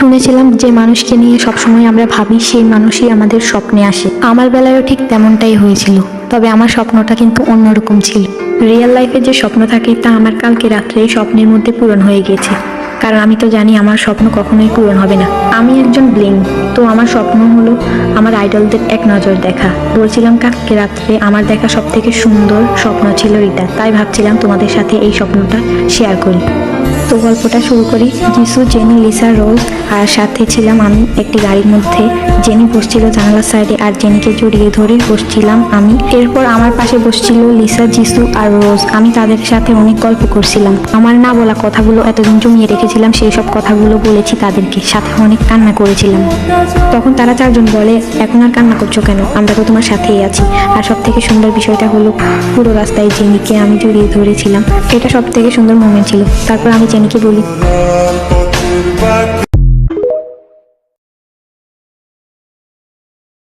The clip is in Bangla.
শুনেছিলাম যে মানুষকে নিয়ে সবসময় আমরা ভাবি সেই মানুষই আমাদের স্বপ্নে আসে। আমার বেলায়ও ঠিক তেমনটাই হয়েছিল, তবে আমার স্বপ্নটা কিন্তু অন্যরকম ছিল। রিয়েল লাইফে যে স্বপ্ন থাকে তা আমার কালকে রাত্রে স্বপ্নের মধ্যে পূরণ হয়ে গেছে, কারণ আমি তো জানি আমার স্বপ্ন কখনোই পূরণ হবে না। আমি একজন ব্লিং, তো আমার স্বপ্ন হলো আমার আইডলদের এক নজর দেখা। বলছিলাম কালকে রাত্রে আমার দেখা সব থেকে সুন্দর স্বপ্ন ছিল এটা, তাই ভাবছিলাম তোমাদের সাথে এই স্বপ্নটা শেয়ার করি। তো গল্পটা শুরু করি। যিশু, জেনি, লিসা, রোজ আর সাথে ছিলাম আমি একটি গাড়ির মধ্যে। জেনি বসছিল জানালার সাইডে আর জেনিকে জড়িয়ে ধরে বসছিলাম আমি। এরপর আমার পাশে বসছিল লিসা, যিশু আর রোজ। আমি তাদের সাথে অনেক গল্প করছিলাম। আমার না বলা কথাগুলো এতদিন জমিয়ে রেখেছিলাম, সেই সব কথাগুলো বলেছি তাদেরকে, সাথে অনেক কান্না করেছিলাম। তখন তারা চারজন বলে, এখন আর কান্না করছো কেন, আমরা তো তোমার সাথেই আছি। আর সব থেকে সুন্দর বিষয়টা হলো পুরো রাস্তায় জেনিকে আমি জড়িয়ে ধরেছিলাম। এটা সব থেকে সুন্দর মোমেন্ট ছিল। তারপর আমি জেনিকে বলি,